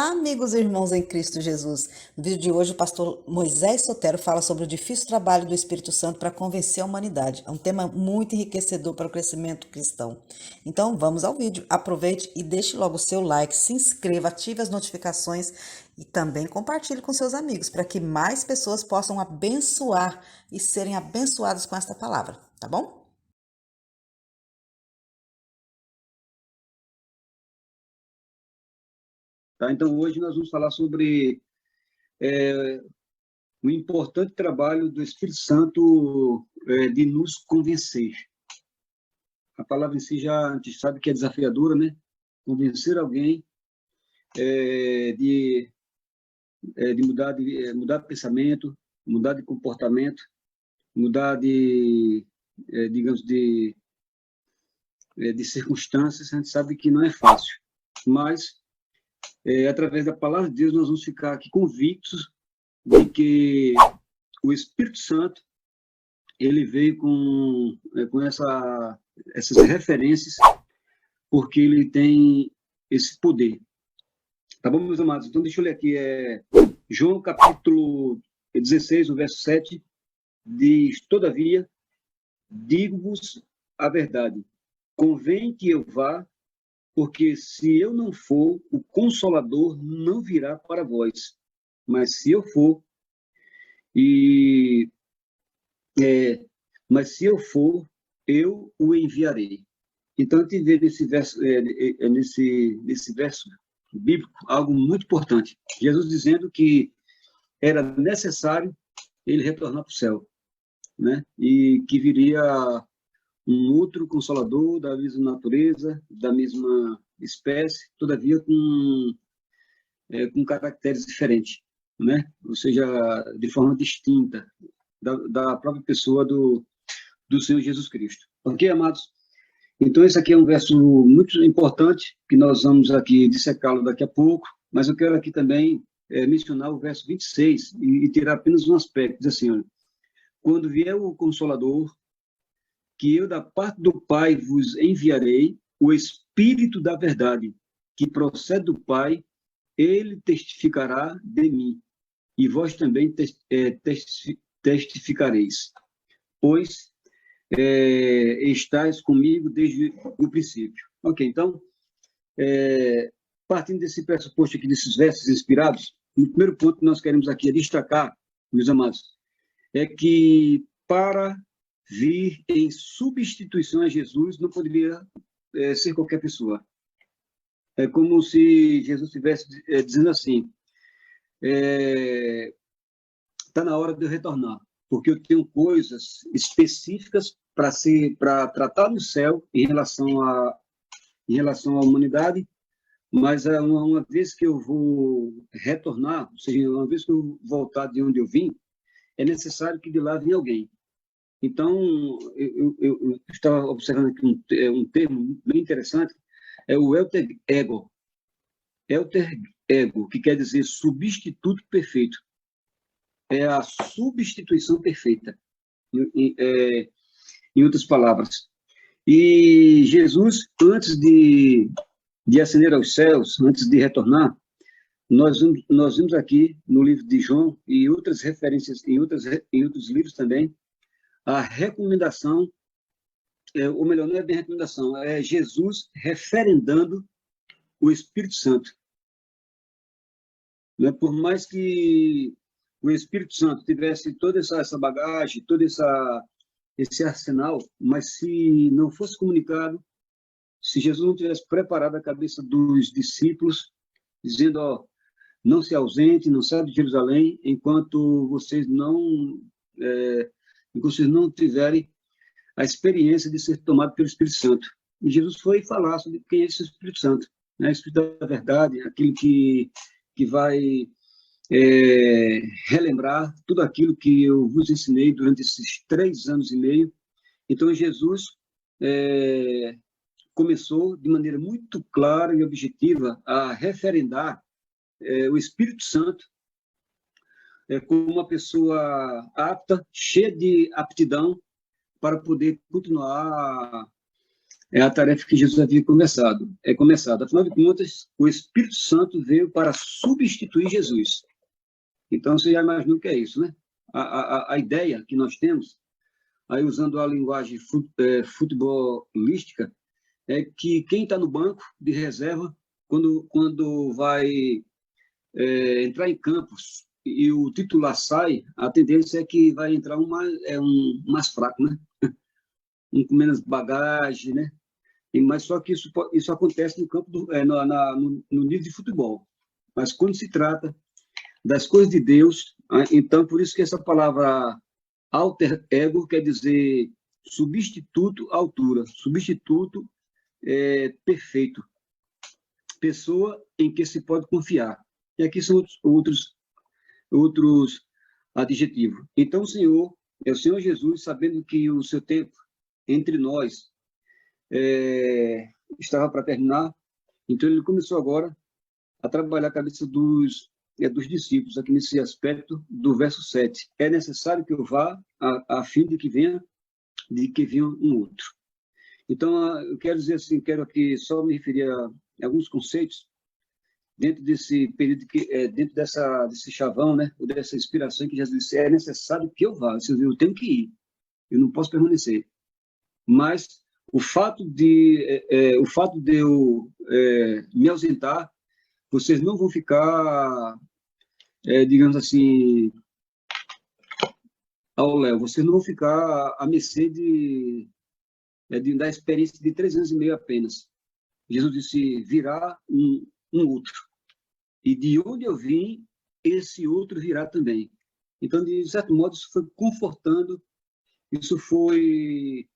Olá, amigos e irmãos em Cristo Jesus. No vídeo de hoje, o pastor Moisés Sotero fala sobre o difícil trabalho do Espírito Santo para convencer a humanidade. É um tema muito enriquecedor para o crescimento cristão. Então, vamos ao vídeo. Aproveite e deixe logo o seu like, se inscreva, ative as notificações e também compartilhe com seus amigos para que mais pessoas possam abençoar e serem abençoadas com esta palavra, tá bom? Tá? Então, hoje nós vamos falar sobre o importante trabalho do Espírito Santo de nos convencer. A palavra em si já a gente sabe que é desafiadora, né? Convencer alguém de mudar de pensamento, mudar de comportamento, mudar digamos, de circunstâncias, a gente sabe que não é fácil. Mas, através da palavra de Deus, nós vamos ficar aqui convictos de que o Espírito Santo ele veio com essas referências, porque ele tem esse poder. Tá bom, meus amados? Então, deixa eu ler aqui. João, capítulo 16, o verso 7, diz: Todavia, digo-vos a verdade, convém que eu vá, porque se eu não for, o Consolador não virá para vós. Mas se eu for, e mas se eu for, eu o enviarei. Então, a gente vê nesse verso bíblico algo muito importante. Jesus dizendo que era necessário ele retornar para o céu, né? E que viria um outro consolador da mesma natureza, da mesma espécie, todavia com caracteres diferentes, né? Ou seja, de forma distinta da própria pessoa do Senhor Jesus Cristo. Ok, amados? Então, esse aqui é um verso muito importante, que nós vamos aqui dissecá-lo daqui a pouco, mas eu quero aqui também mencionar o verso 26 e tirar apenas um aspecto. Diz assim, olha: quando vier o Consolador, que eu da parte do Pai vos enviarei, o Espírito da verdade, que procede do Pai, ele testificará de mim, e vós também testificareis, pois estáis comigo desde o princípio. Ok, então, partindo desse pressuposto aqui, desses versos inspirados, o primeiro ponto que nós queremos aqui destacar, meus amados, é que para vir em substituição a Jesus não poderia ser qualquer pessoa. É como se Jesus estivesse dizendo assim: está na hora de eu retornar, porque eu tenho coisas específicas para tratar no céu em relação à humanidade, mas uma vez que eu vou retornar, ou seja, uma vez que eu voltar de onde eu vim, é necessário que de lá venha alguém. Então, eu estava observando aqui um termo bem interessante, é o alter ego. Alter ego, que quer dizer substituto perfeito. É a substituição perfeita, em outras palavras. E Jesus, antes de ascender aos céus, antes de retornar, nós vimos aqui no livro de João e outras referências em outros livros também, a recomendação, ou melhor, não é bem recomendação, é Jesus referendando o Espírito Santo. Né? Por mais que o Espírito Santo tivesse toda essa bagagem, todo esse arsenal, mas se não fosse comunicado, se Jesus não tivesse preparado a cabeça dos discípulos, dizendo: ó, não se ausente, não saia de Jerusalém, enquanto vocês não tiverem a experiência de ser tomado pelo Espírito Santo. E Jesus foi falar sobre quem é esse Espírito Santo, né? O Espírito da verdade, aquele que vai relembrar tudo aquilo que eu vos ensinei durante esses 3 anos e meio. Então, Jesus começou de maneira muito clara e objetiva a referendar o Espírito Santo como uma pessoa apta, cheia de aptidão para poder continuar é a tarefa que Jesus havia começado. Afinal de contas, o Espírito Santo veio para substituir Jesus. Então, você já imaginou o que é isso, né? A ideia que nós temos, aí usando a linguagem futebolística, é que quem está no banco de reserva, quando vai entrar em campos e o titular sai, a tendência é que vai entrar um mais fraco, né? Um com menos bagagem, né? Mas só que isso acontece no campo no nível de futebol. Mas quando se trata das coisas de Deus, então por isso que essa palavra alter ego quer dizer substituto à altura, substituto perfeito, pessoa em que se pode confiar. E aqui são outros adjetivos. Então o Senhor é o Senhor Jesus, sabendo que o seu tempo entre nós estava para terminar, então ele começou agora a trabalhar a cabeça dos discípulos, aqui nesse aspecto do verso 7. É necessário que eu vá, a fim de que venha um outro. Então, eu quero dizer assim, quero aqui só me referir a alguns conceitos dentro desse período, dentro desse chavão, né, ou dessa inspiração que Jesus disse, é necessário que eu vá, eu tenho que ir, eu não posso permanecer. Mas o fato de eu me ausentar, vocês não vão ficar, digamos assim, ao léu, vocês não vão ficar à mercê da experiência de 3 anos e meio apenas. Jesus disse, virá um outro. E de onde eu vim, esse outro virá também. Então, de certo modo, isso foi confortando, isso foi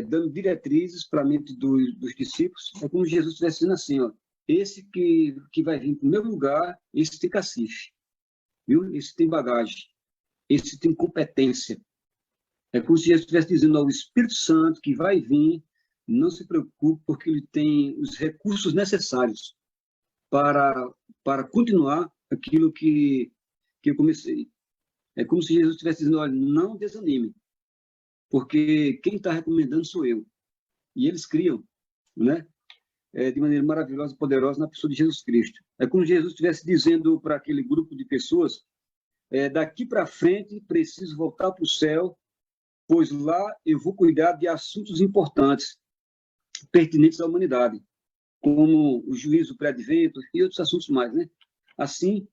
dando diretrizes para a mente dos discípulos. É como Jesus estivesse dizendo assim, ó, esse que vai vir para o meu lugar, esse tem cacife, viu? Esse tem bagagem, esse tem competência. É como se Jesus estivesse dizendo ao Espírito Santo que vai vir, não se preocupe, porque ele tem os recursos necessários para continuar aquilo que eu comecei. É como se Jesus estivesse dizendo, olha, não desanime, porque quem está recomendando sou eu. E eles criam, né? De maneira maravilhosa e poderosa na pessoa de Jesus Cristo. É como se Jesus estivesse dizendo para aquele grupo de pessoas, daqui para frente preciso voltar para o céu, pois lá eu vou cuidar de assuntos importantes, pertinentes à humanidade, como o juízo pré-advento e outros assuntos mais, né? Assim,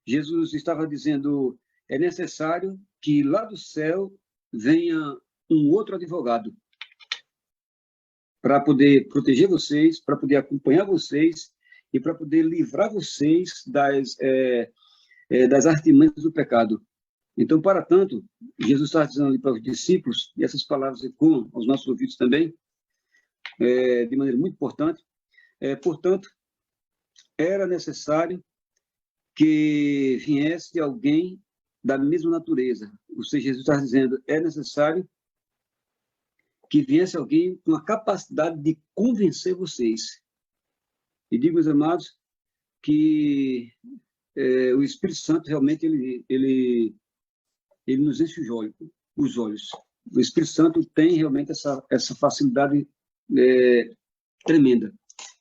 Jesus estava dizendo, é necessário que lá do céu venha um outro advogado para poder proteger vocês, para poder acompanhar vocês e para poder livrar vocês das artimanhas do pecado. Então, para tanto, Jesus está dizendo ali para os discípulos, e essas palavras ecoam aos nossos ouvidos também, de maneira muito importante, portanto, era necessário que viesse alguém da mesma natureza. Ou seja, Jesus está dizendo, é necessário que viesse alguém com a capacidade de convencer vocês. E digo, meus amados, que o Espírito Santo realmente ele nos enche os olhos. O Espírito Santo tem realmente essa facilidade tremenda.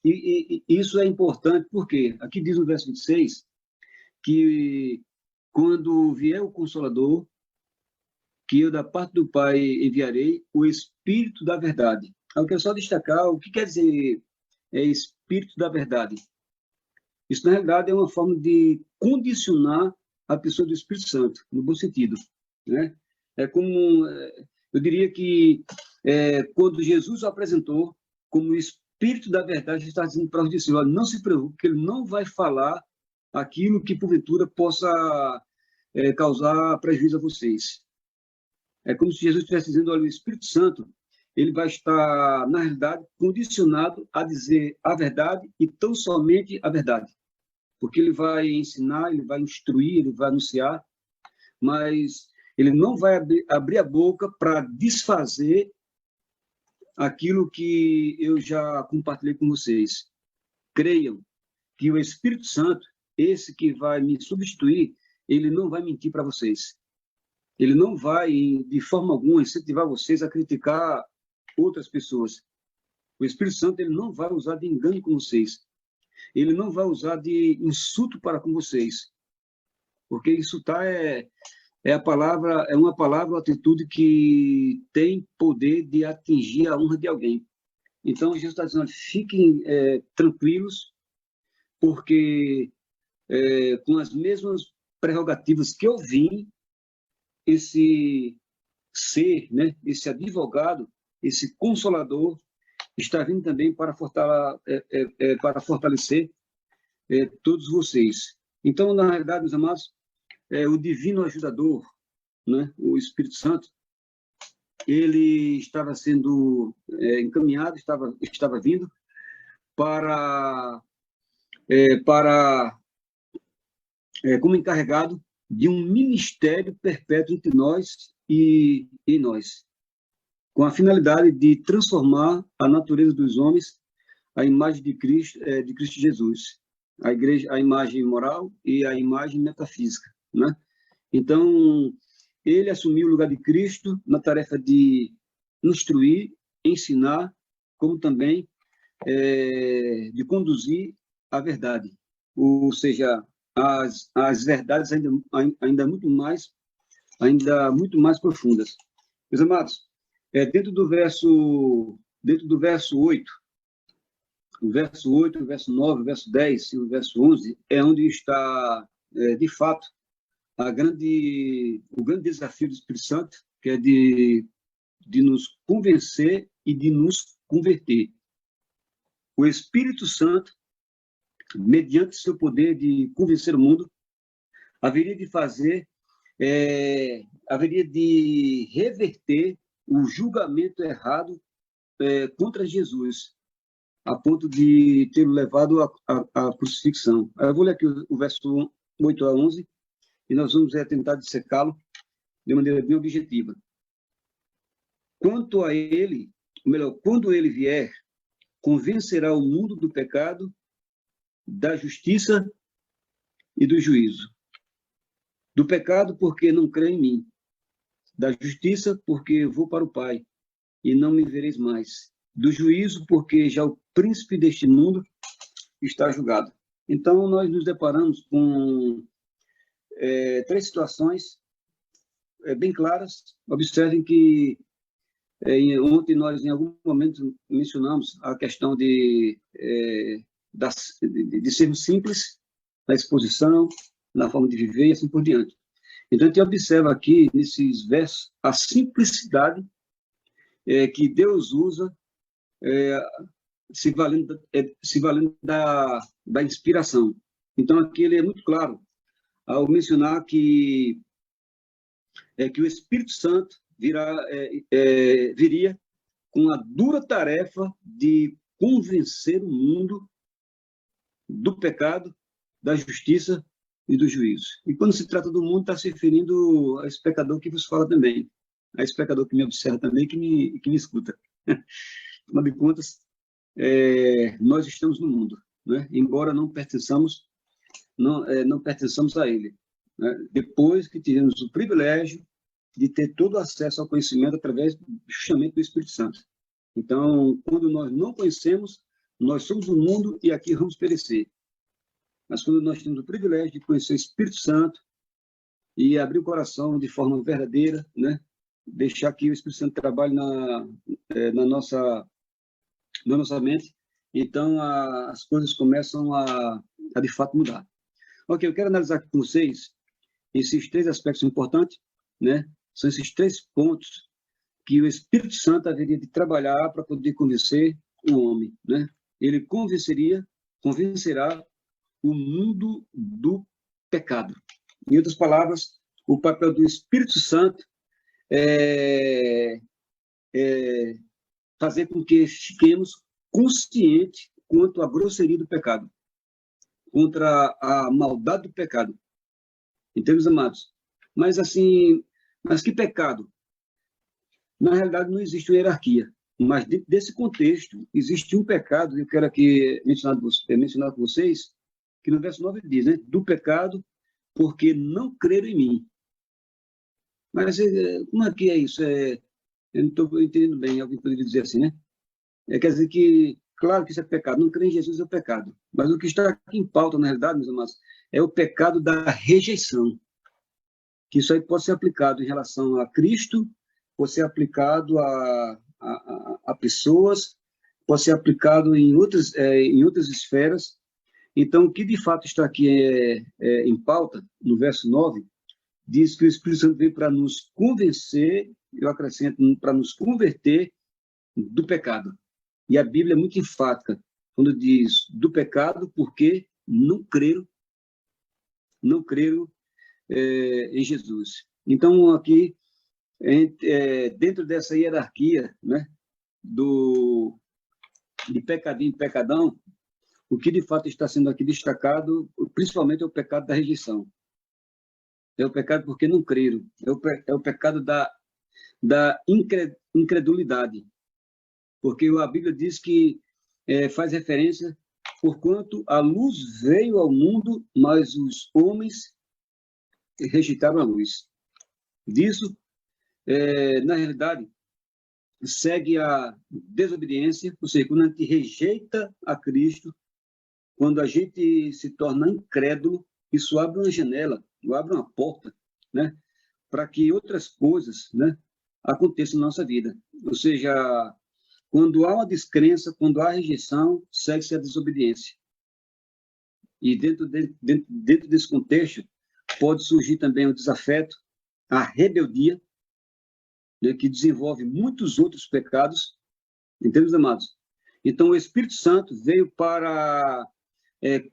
E isso é importante porque aqui diz no verso 26 que quando vier o Consolador, que eu da parte do Pai enviarei o Espírito da Verdade. Eu quero só destacar o que quer dizer Espírito da Verdade. Isso, na realidade, é uma forma de condicionar a pessoa do Espírito Santo, no bom sentido, né? É como, eu diria que quando Jesus o apresentou como o Espírito da Verdade, ele está dizendo para os discípulos, não se preocupe, que ele não vai falar aquilo que, porventura, possa causar prejuízo a vocês. É como se Jesus estivesse dizendo, olha, o Espírito Santo, ele vai estar, na realidade, condicionado a dizer a verdade e tão somente a verdade. Porque ele vai ensinar, ele vai instruir, ele vai anunciar, mas ele não vai abrir a boca para desfazer aquilo que eu já compartilhei com vocês. Creiam que o Espírito Santo, esse que vai me substituir, ele não vai mentir para vocês. Ele não vai, de forma alguma, incentivar vocês a criticar outras pessoas. O Espírito Santo ele não vai usar de engano com vocês. Ele não vai usar de insulto para com vocês. Porque insultar é uma palavra ou atitude que tem poder de atingir a honra de alguém. Então, Jesus está dizendo, fiquem tranquilos, porque com as mesmas prerrogativas que eu vim, esse ser, né, esse advogado, esse consolador, está vindo também para fortalecer todos vocês. Então, na realidade, meus amados, o divino ajudador, né, o Espírito Santo, ele estava sendo encaminhado, estava vindo para como encarregado de um ministério perpétuo entre nós e nós, com a finalidade de transformar a natureza dos homens à imagem de Cristo Jesus, a igreja, a imagem moral e a imagem metafísica, né? Então, ele assumiu o lugar de Cristo na tarefa de instruir, ensinar, como também de conduzir a verdade, ou seja, as verdades ainda muito mais profundas. Meus amados, dentro do verso 8, o verso 8, o verso 9, o verso 10 e o verso 11 é onde está, de fato, o grande desafio do Espírito Santo, que é de nos convencer e de nos converter. O Espírito Santo, mediante seu poder de convencer o mundo, haveria de reverter o julgamento errado contra Jesus, a ponto de tê-lo levado à crucifixão. Eu vou ler aqui o verso 8 a 11, e nós vamos tentar dissecá-lo de maneira bem objetiva. Quanto a ele, ou melhor, quando ele vier, convencerá o mundo do pecado, da justiça e do juízo. Do pecado, porque não crê em mim. Da justiça, porque vou para o Pai, e não me vereis mais. Do juízo, porque já o príncipe deste mundo está julgado. Então, nós nos deparamos com três situações bem claras. Observem que ontem nós, em algum momento, mencionamos a questão de sermos simples na exposição, na forma de viver e assim por diante. Então, a gente observa aqui, nesses versos, a simplicidade que Deus usa se valendo da inspiração. Então, aqui ele é muito claro ao mencionar que o Espírito Santo viria com a dura tarefa de convencer o mundo do pecado, da justiça e do juízo. E quando se trata do mundo, está se referindo a esse pecador que vos fala também, a esse pecador que me observa também, que me escuta. Afinal de contas, nós estamos no mundo, né? Embora não pertençamos a ele, né? Depois que tivemos o privilégio de ter todo acesso ao conhecimento através justamente do Espírito Santo. Então, quando nós não conhecemos, nós somos o mundo e aqui vamos perecer. Mas quando nós temos o privilégio de conhecer o Espírito Santo e abrir o coração de forma verdadeira, né? Deixar que o Espírito Santo trabalhe na nossa mente, então as coisas começam a de fato mudar. Ok, eu quero analisar aqui com vocês esses três aspectos importantes, né? São esses três pontos que o Espírito Santo haveria de trabalhar para poder convencer o homem, né? Ele convencerá o mundo do pecado. Em outras palavras, o papel do Espírito Santo é fazer com que fiquemos conscientes quanto à grosseria do pecado, contra a maldade do pecado. Entendeu, amados? Mas que pecado? Na realidade, não existe uma hierarquia, mas dentro desse contexto, existe um pecado, eu quero aqui mencionar com vocês, que no verso 9 diz, né? Do pecado, porque não creram em mim. Mas como é que é isso? Eu não estou entendendo bem, alguém poderia dizer assim, né? Quer dizer que, claro que isso é pecado, não crer em Jesus é pecado. Mas o que está aqui em pauta, na realidade, meus amados, é o pecado da rejeição. Que isso aí pode ser aplicado em relação a Cristo, pode ser aplicado a pessoas, pode ser aplicado em outras esferas. Então, o que de fato está aqui em pauta, no verso 9, diz que o Espírito Santo veio para nos convencer, eu acrescento, para nos converter do pecado. E a Bíblia é muito enfática quando diz do pecado, porque não creram em Jesus. Então, aqui, dentro dessa hierarquia, né, de pecadinho e pecadão, o que de fato está sendo aqui destacado, principalmente, é o pecado da rejeição. É o pecado porque não creram. É o pecado da incredulidade. Porque a Bíblia diz que faz referência, porquanto a luz veio ao mundo, mas os homens rejeitaram a luz. Disso, na realidade, segue a desobediência, ou seja, quando a gente rejeita a Cristo, quando a gente se torna incrédulo, isso abre uma janela, abre uma porta, né, para que outras coisas, né, aconteçam na nossa vida. Ou seja, quando há uma descrença, quando há rejeição, segue-se a desobediência. E dentro desse contexto, pode surgir também o desafeto, a rebeldia, né, que desenvolve muitos outros pecados, entendeu, amados? Então, o Espírito Santo veio para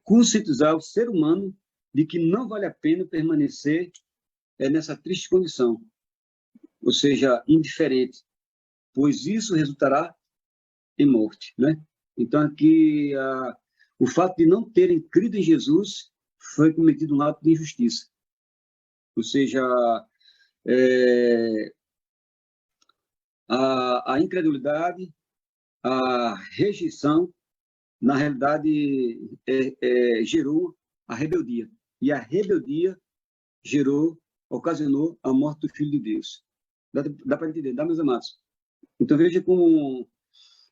conscientizar o ser humano de que não vale a pena permanecer nessa triste condição, ou seja, indiferente, pois isso resultará em morte, né? Então, aqui, o fato de não terem crido em Jesus foi cometido um ato de injustiça, ou seja, a incredulidade, a rejeição, na realidade, gerou a rebeldia. E a rebeldia ocasionou a morte do Filho de Deus. Dá para entender, dá, meus amados? Então, veja como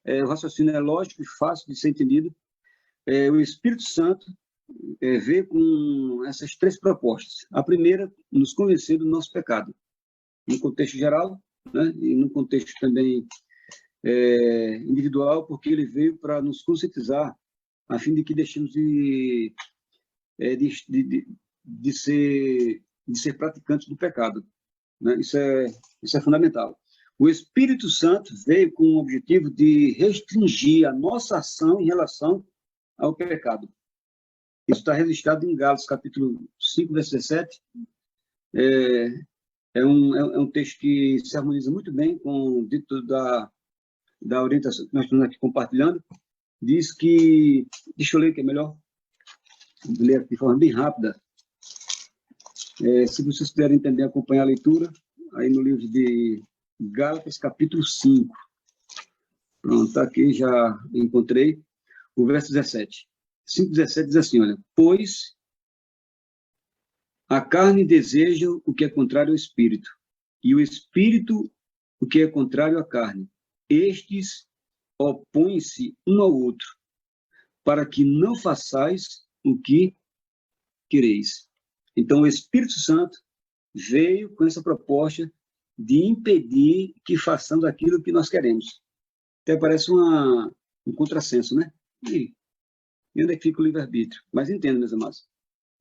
o raciocínio é lógico e fácil de ser entendido. O Espírito Santo veio com essas três propostas. A primeira, nos convencer do nosso pecado, no contexto geral, né, e no contexto também individual, porque ele veio para nos conscientizar, a fim de que deixemos de ser praticantes do pecado, né? Isso é fundamental. O Espírito Santo veio com o objetivo de restringir a nossa ação em relação ao pecado. Isso está registrado em Gálatas, capítulo 5, verso 17. É um texto que se harmoniza muito bem com o dito da orientação que nós estamos aqui compartilhando. Diz que, deixa eu ler que é melhor, vou ler aqui de forma bem rápida. Se vocês puderem entender, acompanhar a leitura, aí no livro de Gálatas, capítulo 5. Pronto, está aqui, já encontrei. O verso 17. 5:17 diz assim, olha, pois a carne deseja o que é contrário ao espírito, e o espírito o que é contrário à carne. Estes opõem-se um ao outro, para que não façais o que quereis. Então, o Espírito Santo veio com essa proposta de impedir que façamos aquilo que nós queremos. Até parece um contrassenso, né? E onde é que fica o livre-arbítrio? Mas entenda, meus amados.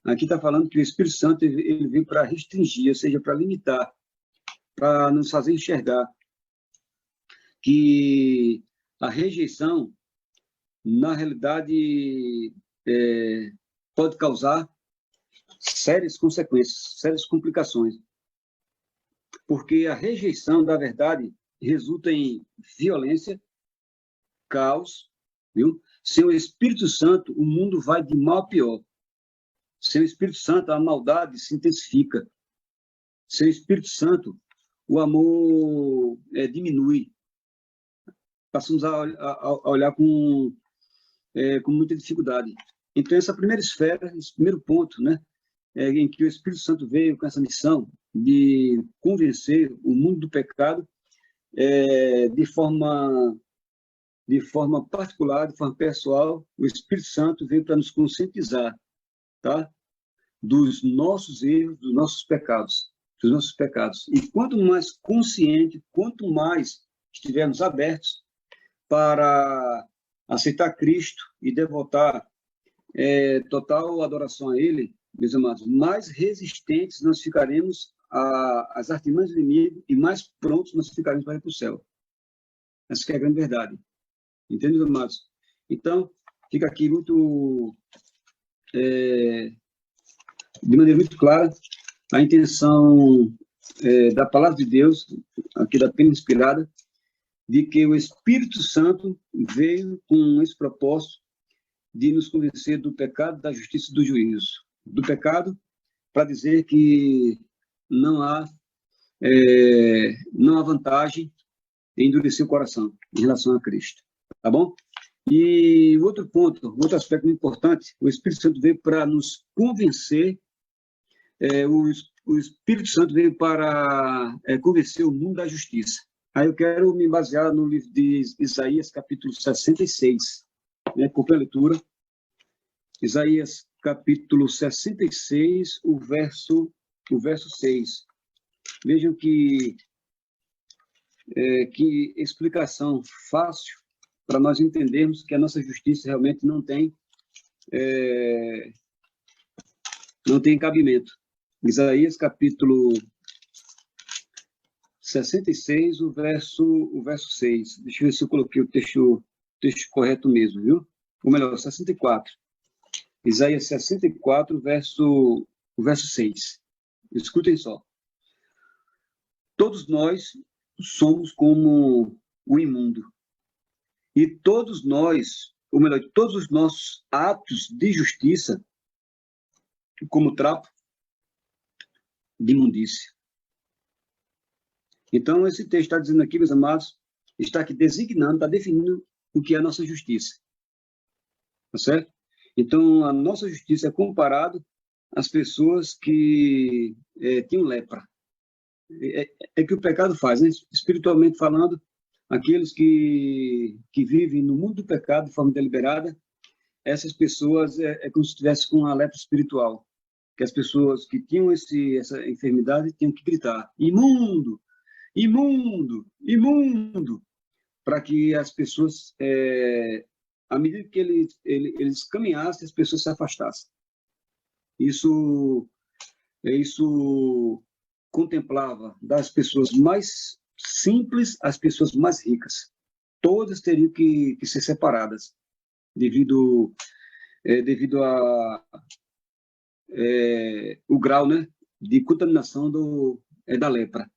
Aqui está falando que o Espírito Santo ele veio para restringir, ou seja, para limitar, para nos fazer enxergar que a rejeição, na realidade, pode causar sérias consequências, sérias complicações. Porque a rejeição da verdade resulta em violência, caos, viu? Sem o Espírito Santo, o mundo vai de mal a pior. Sem o Espírito Santo, a maldade se intensifica. Sem o Espírito Santo, o amor diminui. Passamos a olhar com muita dificuldade. Então, essa primeira esfera, esse primeiro ponto, né, em que o Espírito Santo veio com essa missão de convencer o mundo do pecado, de forma particular, de forma pessoal, o Espírito Santo veio para nos conscientizar, tá? Dos nossos erros, dos nossos pecados, E quanto mais consciente, quanto mais estivermos abertos para aceitar Cristo e devotar total adoração a Ele, meus amados, mais resistentes nós ficaremos às artimanhas do inimigo e mais prontos nós ficaremos para ir para o céu. Essa que é a grande verdade. Entende, meus amados? Então, fica aqui de maneira muito clara a intenção da palavra de Deus, aqui da Pena Inspirada, de que o Espírito Santo veio com esse propósito de nos convencer do pecado, da justiça e do juízo. Do pecado, para dizer que não há vantagem em endurecer o coração em relação a Cristo. Tá bom? E outro ponto, outro aspecto muito importante, o Espírito Santo veio para nos convencer, o Espírito Santo veio para convencer o mundo da justiça. Aí eu quero me basear no livro de Isaías, capítulo 66, né, com a leitura. Isaías, capítulo 66, o verso 6. Vejam que explicação fácil para nós entendermos que a nossa justiça realmente não tem cabimento. Isaías, capítulo 66, o verso 6. Deixa eu ver se eu coloquei o texto correto mesmo, viu? Ou melhor, 64. Isaías 64, o verso 6. Escutem só. Todos nós somos como o imundo. E todos nós, ou melhor, todos os nossos atos de justiça, como trapo de imundícia. Então, esse texto está dizendo aqui, meus amados, está aqui designando, está definindo o que é a nossa justiça. Tá certo? Então, a nossa justiça é comparado às pessoas que tinham lepra. Que o pecado faz, né? Espiritualmente falando, aqueles que vivem no mundo do pecado de forma deliberada, essas pessoas como se estivessem com a lepra espiritual. Que as pessoas que tinham essa enfermidade tinham que gritar: imundo, imundo, imundo, para que as pessoas, à medida que eles caminhassem, as pessoas se afastassem. Isso contemplava das pessoas mais simples às pessoas mais ricas. Todas teriam que ser separadas devido a o grau, né, de contaminação da lepra.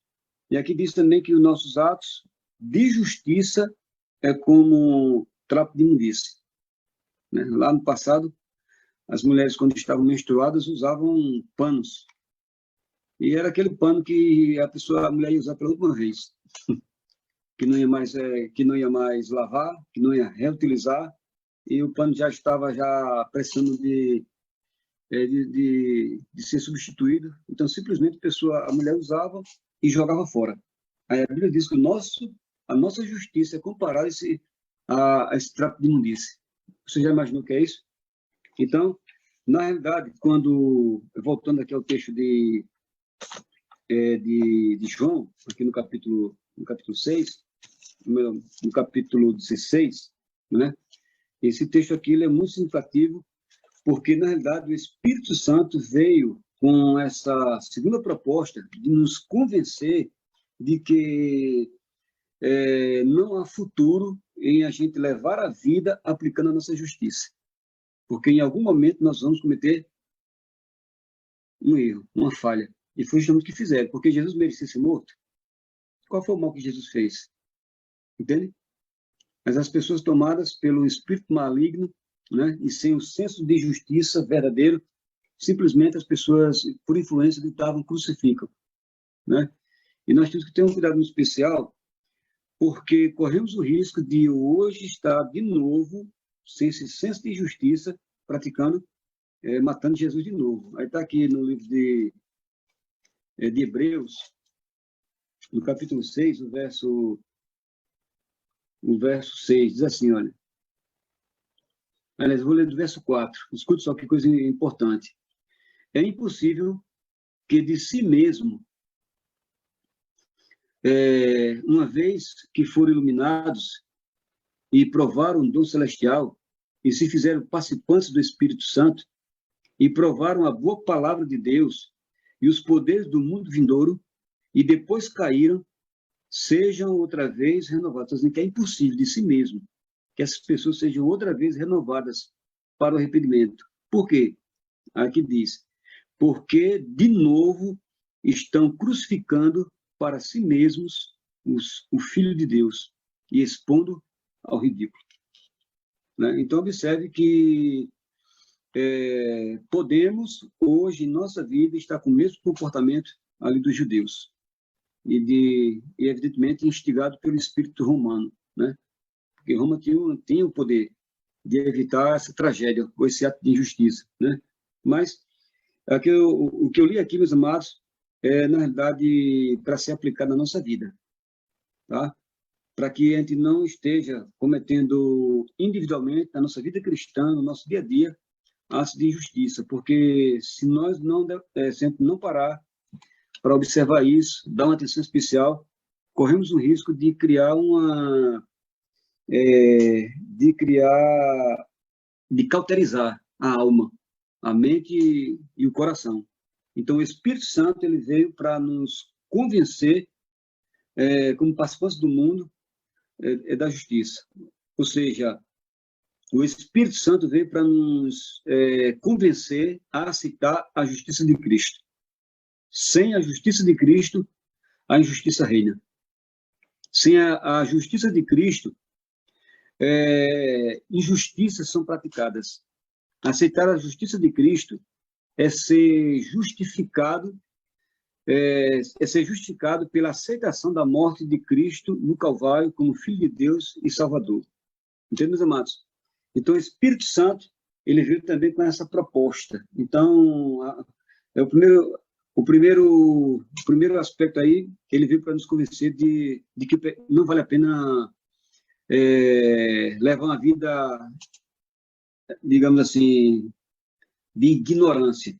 E aqui diz também que os nossos atos de justiça é como trapo de imundícia. Né? Lá no passado, as mulheres, quando estavam menstruadas, usavam panos. E era aquele pano que a mulher ia usar pela última vez. Que não ia mais lavar, que não ia reutilizar, e o pano já estava precisando de ser substituído. Então, simplesmente, a mulher usava e jogava fora. Aí a Bíblia diz que a nossa justiça é comparada a esse trapo de imundícia. Você já imaginou o que é isso? Então, na realidade, voltando aqui ao texto de João, aqui no capítulo 6, no capítulo 16, né? Esse texto aqui ele é muito significativo, porque, na realidade, o Espírito Santo veio com essa segunda proposta de nos convencer de que não há futuro em a gente levar a vida aplicando a nossa justiça. Porque, em algum momento, nós vamos cometer um erro, uma falha. E foi justamente o que fizeram, porque Jesus merecia ser morto. Qual foi o mal que Jesus fez? Entende? Mas as pessoas tomadas pelo espírito maligno, né, e sem o senso de justiça verdadeiro, simplesmente as pessoas, por influência, gritavam: crucificam. Né? E nós temos que ter um cuidado muito especial, porque corremos o risco de hoje estar de novo, sem esse senso de justiça, praticando, matando Jesus de novo. Aí está aqui no livro de Hebreus, no capítulo 6, o verso o verso 6, diz assim, olha. Aliás, vou ler do verso 4. Escute só que coisa importante. É impossível que de si mesmo, uma vez que foram iluminados e provaram o dom celestial, e se fizeram participantes do Espírito Santo, e provaram a boa palavra de Deus e os poderes do mundo vindouro, e depois caíram, sejam outra vez renovados. Dizendo que é impossível de si mesmo que essas pessoas sejam outra vez renovadas para o arrependimento. Por quê? Aqui diz, porque de novo estão crucificando para si mesmos o Filho de Deus e expondo ao ridículo. Né? Então, observe que podemos, hoje, em nossa vida, estar com o mesmo comportamento ali dos judeus. E evidentemente, instigado pelo espírito romano. Né? Porque Roma tinha o poder de evitar essa tragédia, ou esse ato de injustiça. Né? Mas o que eu li aqui, meus amados, na realidade, para ser aplicado na nossa vida. Tá? Para que a gente não esteja cometendo individualmente, na nossa vida cristã, no nosso dia a dia, atos de injustiça, porque se nós sempre não parar para observar isso, dar uma atenção especial, corremos o risco de criar de cauterizar a alma, a mente e o coração. Então, o Espírito Santo ele veio para nos convencer, como participantes do mundo, da justiça. Ou seja, o Espírito Santo veio para nos convencer a aceitar a justiça de Cristo. Sem a justiça de Cristo, a injustiça reina. Sem a justiça de Cristo, injustiças são praticadas. Aceitar a justiça de Cristo é ser justificado, ser justificado pela aceitação da morte de Cristo no Calvário como Filho de Deus e Salvador. Entende, meus amados? Então, o Espírito Santo, ele veio também com essa proposta. Então, o primeiro aspecto aí, ele veio para nos convencer de que não vale a pena levar uma vida, digamos assim, de ignorância.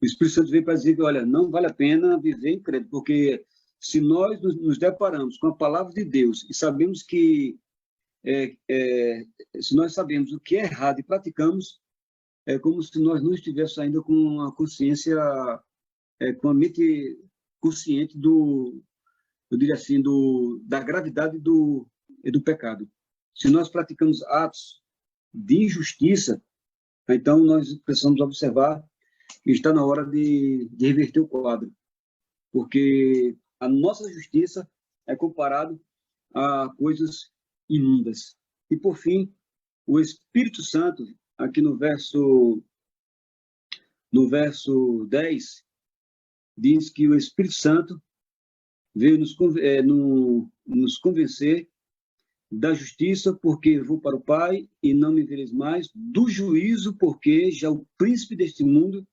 O Espírito Santo veio para dizer que, olha, não vale a pena viver incrédulo, porque se nós nos deparamos com a palavra de Deus e sabemos que se nós sabemos o que é errado e praticamos, é como se nós não estivéssemos ainda com a consciência, com a mente consciente eu diria assim, da gravidade do pecado. Se nós praticamos atos de injustiça, então nós precisamos observar que está na hora de reverter o quadro, porque a nossa justiça é comparado a coisas imundas. E, por fim, o Espírito Santo, aqui no verso 10, diz que o Espírito Santo veio nos convencer da justiça, porque vou para o Pai e não me vereis mais, do juízo, porque já o príncipe deste mundo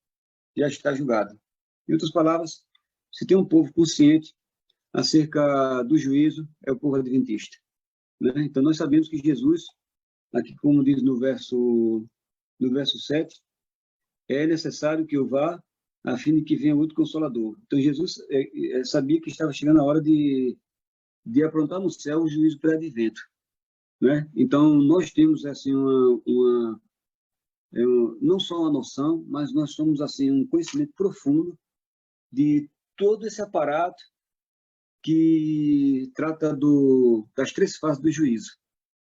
já está julgado. Em outras palavras, se tem um povo consciente acerca do juízo, é o povo adventista. Né? Então, nós sabemos que Jesus, aqui como diz no verso 7, é necessário que eu vá, a fim de que venha outro Consolador. Então, Jesus sabia que estava chegando a hora de aprontar no céu o juízo pré-advento. Né? Então, nós temos assim, não só uma noção, mas nós somos assim, um conhecimento profundo de todo esse aparato que trata das três fases do juízo.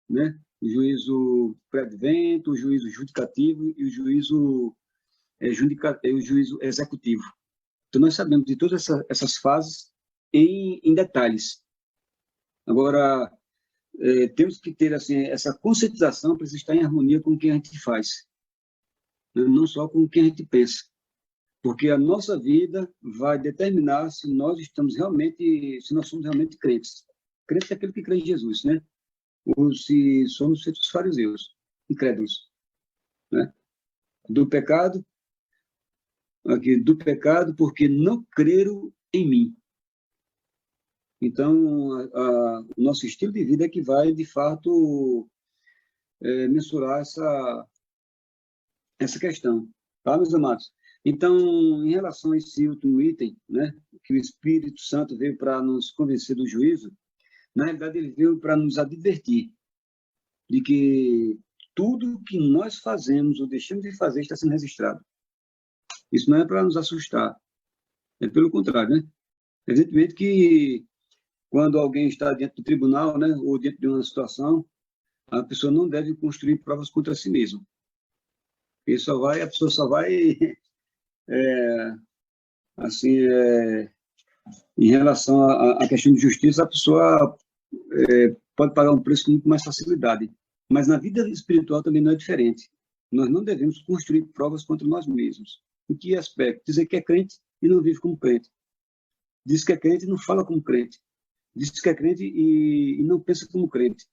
Né? O juízo pré-advento, o juízo judicativo e o juízo executivo. Então, nós sabemos de todas essas fases em detalhes. Agora, temos que ter assim, essa conscientização para estar em harmonia com o que a gente faz, né? Não só com o que a gente pensa, porque a nossa vida vai determinar se nós somos realmente crentes. Crente é aquele que crê em Jesus, né? Ou se somos feitos fariseus, incrédulos, né? Do pecado, porque não creram em mim. Então, o nosso estilo de vida é que vai, de fato, mensurar essa questão, tá, meus amados? Então, em relação a esse último item, né, que o Espírito Santo veio para nos convencer do juízo, na realidade, ele veio para nos advertir de que tudo que nós fazemos ou deixamos de fazer está sendo registrado. Isso não é para nos assustar, é pelo contrário, né? Evidentemente que quando alguém está diante do tribunal, né, ou diante de uma situação, a pessoa não deve construir provas contra si mesma. A pessoa só vai, assim, em relação à questão de justiça, a pessoa pode pagar um preço com muito mais facilidade. Mas na vida espiritual também não é diferente. Nós não devemos construir provas contra nós mesmos. Em que aspecto? Dizer que é crente e não vive como crente. Diz que é crente e não fala como crente. Diz que é crente e não pensa como crente.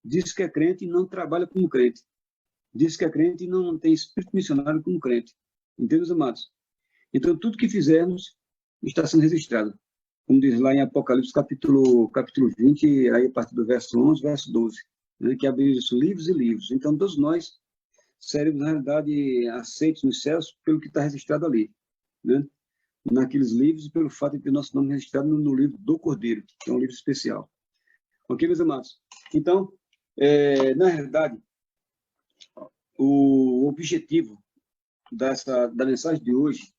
Diz que é crente e não trabalha como crente. Diz que é crente e não tem espírito missionário como crente. Entendeu, amados? Então, tudo que fizermos está sendo registrado. Como diz lá em Apocalipse, capítulo 20, aí a partir do verso 11, verso 12, né, que abriu isso, livros e livros. Então, todos nós seremos, na realidade, aceitos nos céus pelo que está registrado ali, né, naqueles livros e pelo fato de ter nosso nome registrado no livro do Cordeiro, que é um livro especial. Ok, meus amados? Então, na realidade, o objetivo da mensagem de hoje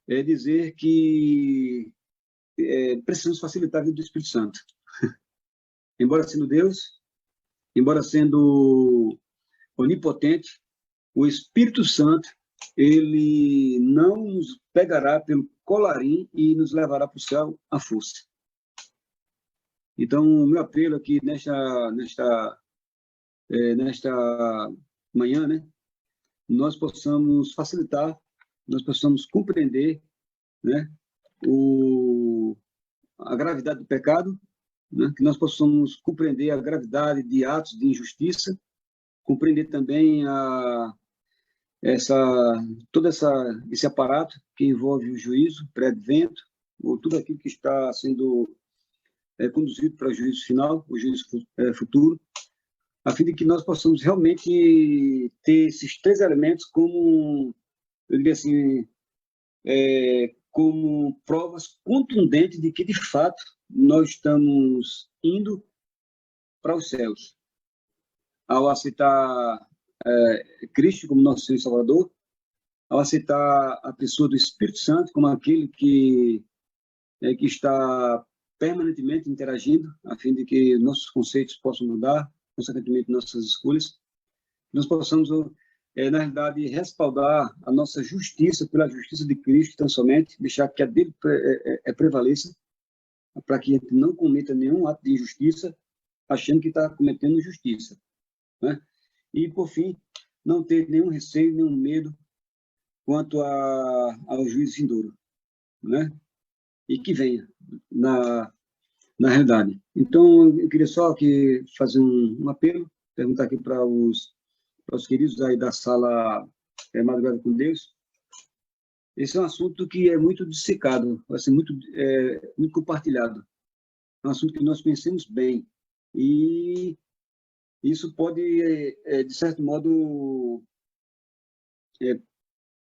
é dizer que precisamos facilitar a vida do Espírito Santo. Embora sendo Deus, embora sendo onipotente, o Espírito Santo, ele não nos pegará pelo colarinho e nos levará para o céu à força. Então, o meu apelo aqui nesta manhã, né, nós possamos facilitar, nós possamos compreender, né, a gravidade do pecado, né, que nós possamos compreender a gravidade de atos de injustiça, compreender também todo esse aparato que envolve o juízo, pré-advento, ou tudo aquilo que está sendo conduzido para o juízo final, o juízo futuro, a fim de que nós possamos realmente ter esses três elementos como, eu diria assim, como provas contundentes de que, de fato, nós estamos indo para os céus. Ao aceitar Cristo como nosso Senhor e Salvador, ao aceitar a pessoa do Espírito Santo como aquele que está permanentemente interagindo, a fim de que nossos conceitos possam mudar, consequentemente nossas escolhas, nós possamos, na realidade, respaldar a nossa justiça pela justiça de Cristo, tão somente, deixar que a dele prevaleça, para que a gente não cometa nenhum ato de injustiça, achando que está cometendo justiça, né? E, por fim, não ter nenhum receio, nenhum medo quanto ao juízo vindouro, né? E que venha na realidade. Então, eu queria só aqui fazer um apelo, perguntar aqui para os queridos aí da sala Madrugada com Deus. Esse é um assunto que é muito dissecado, vai ser muito compartilhado. É um assunto que nós conhecemos bem. E isso pode, de certo modo,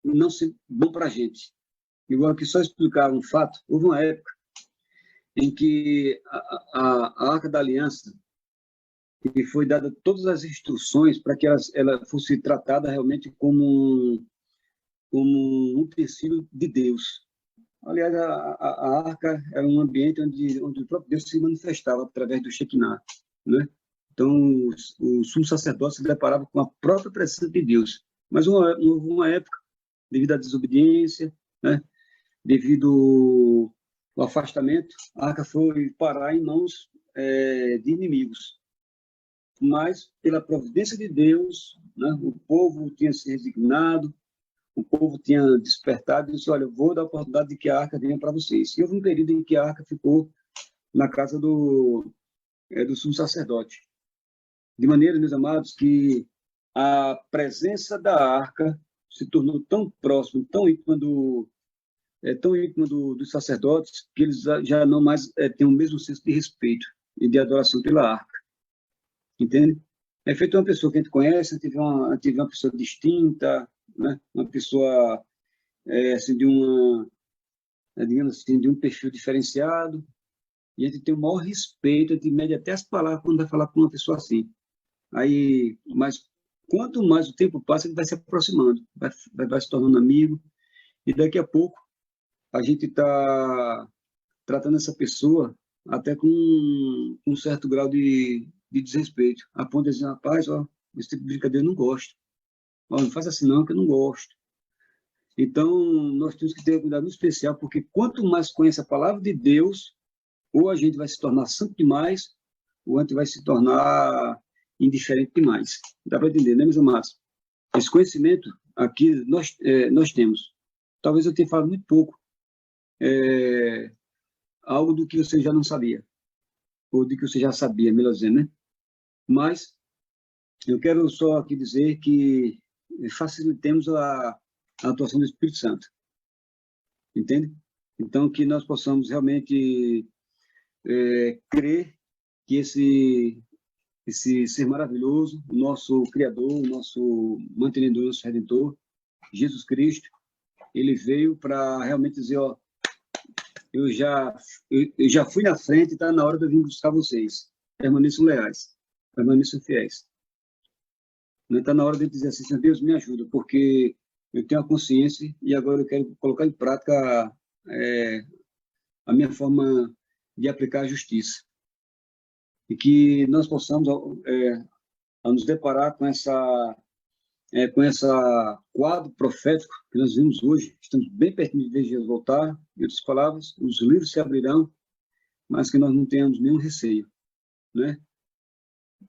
não ser bom para a gente. Eu vou aqui só explicar um fato. Houve uma época em que a Arca da Aliança, que foi dada todas as instruções para que ela fosse tratada realmente como um utensílio de Deus. Aliás, a arca era um ambiente onde o próprio Deus se manifestava através do Shekinah, né? Então, o sumo sacerdote se deparava com a própria presença de Deus. Mas houve uma época, devido à desobediência, né, devido ao afastamento, a arca foi parar em mãos de inimigos. Mas, pela providência de Deus, né, o povo tinha se resignado, o povo tinha despertado e disse, olha, eu vou dar a oportunidade de que a arca venha para vocês. E houve um período em que a arca ficou na casa do sumo sacerdote. De maneira, meus amados, que a presença da arca se tornou tão próxima, tão íntima tão íntima dos sacerdotes que eles já não mais têm o mesmo senso de respeito e de adoração pela arca, entende? É feito uma pessoa que a gente conhece, a gente vê uma pessoa distinta, né? Uma pessoa assim, digamos assim, de um perfil diferenciado, e a gente tem o maior respeito, a gente mede até as palavras quando vai falar com uma pessoa assim. Aí, mas quanto mais o tempo passa, ele vai se aproximando, vai se tornando amigo, e daqui a pouco a gente está tratando essa pessoa até com um certo grau de desrespeito, a ponto de dizer, rapaz, ó, esse tipo de brincadeira eu não gosto. Ó, não faz assim não, que eu não gosto. Então, nós temos que ter um cuidado especial, porque quanto mais conhece a palavra de Deus, ou a gente vai se tornar santo demais, ou a gente vai se tornar indiferente demais. Dá para entender, né, meus amados? Esse conhecimento aqui nós temos. Talvez eu tenha falado muito pouco, algo do que você já não sabia, ou do que você já sabia, melhor dizendo, né? Mas eu quero só aqui dizer que facilitemos a atuação do Espírito Santo, entende? Então, que nós possamos realmente crer que esse ser maravilhoso, o nosso Criador, o nosso mantenedor, o nosso Redentor, Jesus Cristo, ele veio para realmente dizer, ó, eu já fui na frente, está na hora de eu vir buscar vocês. Permaneçam leais, permaneçam fiéis. Não está na hora de dizer assim, Senhor Deus, me ajuda, porque eu tenho a consciência e agora eu quero colocar em prática a minha forma de aplicar a justiça. E que nós possamos, ao nos deparar com essa quadro profético que nós vimos hoje, estamos bem pertinho de ver Jesus voltar, em outras palavras, os livros se abrirão, mas que nós não tenhamos nenhum receio, né?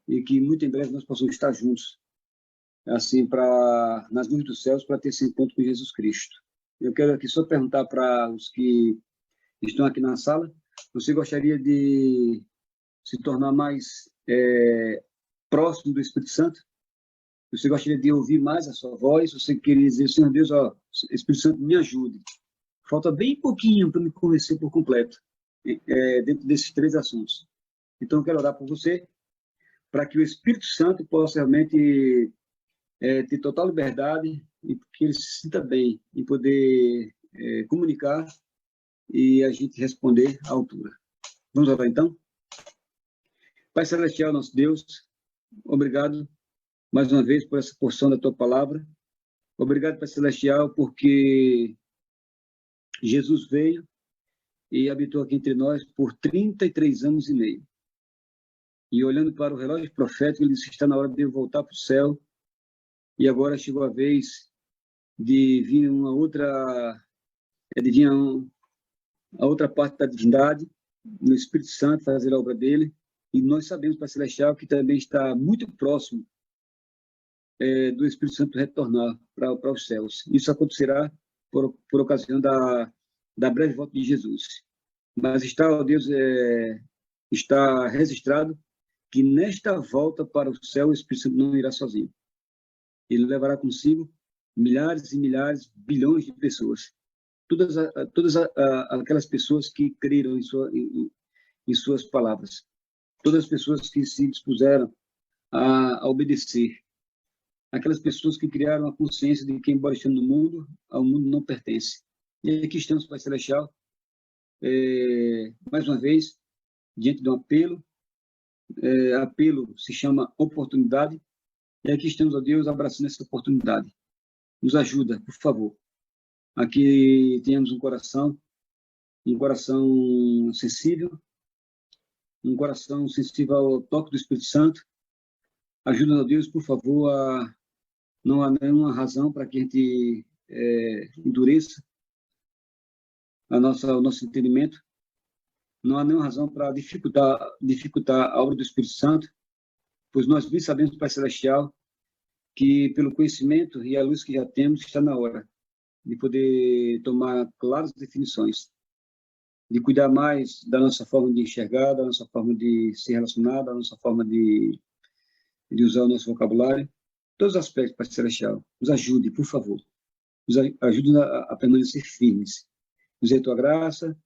E que muito em breve nós possamos estar juntos, assim, nas nuvens dos céus, para ter esse encontro com Jesus Cristo. Eu quero aqui só perguntar para os que estão aqui na sala, você gostaria de se tornar mais próximo do Espírito Santo? Você gostaria de ouvir mais a sua voz? Você queria dizer, Senhor Deus, ó, Espírito Santo, me ajude. Falta bem pouquinho para me convencer por completo dentro desses 3 assuntos. Então, eu quero orar por você, para que o Espírito Santo possa realmente ter total liberdade e que ele se sinta bem em poder comunicar e a gente responder à altura. Vamos orar, então? Pai Celestial, nosso Deus, obrigado mais uma vez por essa porção da tua palavra. Obrigado, Pai Celestial, porque Jesus veio e habitou aqui entre nós por 33 anos e meio. E olhando para o relógio profético, ele disse que está na hora de eu voltar para o céu. E agora chegou a vez de vir a outra parte da divindade, no Espírito Santo, fazer a obra dele. E nós sabemos, Pai Celestial, que também está muito próximo do Espírito Santo retornar para os céus. Isso acontecerá por ocasião da breve volta de Jesus. Mas está, ó Deus, está registrado que nesta volta para o céu o Espírito Santo não irá sozinho. Ele levará consigo milhares e milhares, bilhões de pessoas. Todas aquelas pessoas que creram em suas palavras. Todas as pessoas que se dispuseram a obedecer. Aquelas pessoas que criaram a consciência de que, embora estejam no mundo, ao mundo não pertence. E aqui estamos, Pai Celestial, mais uma vez, diante de um apelo. Apelo se chama oportunidade. E aqui estamos, ó Deus, abraçando essa oportunidade. Nos ajuda, por favor. Aqui tenhamos um coração sensível, um coração sensível ao toque do Espírito Santo. Ajuda-nos, ó Deus, por favor, não há nenhuma razão para que a gente endureça o nosso entendimento. Não há nenhuma razão para dificultar a obra do Espírito Santo, pois nós bem sabemos, Pai Celestial, que pelo conhecimento e a luz que já temos, está na hora de poder tomar claras definições, de cuidar mais da nossa forma de enxergar, da nossa forma de se relacionar, da nossa forma de usar o nosso vocabulário. Todos os aspectos, Pai Celestial, nos ajude, por favor. Nos ajude a permanecer firmes Dizer a tua graça,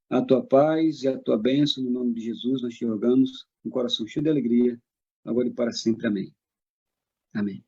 a tua paz e a tua bênção, no nome de Jesus, nós te rogamos, com um coração cheio de alegria, agora e para sempre. Amém. Amém.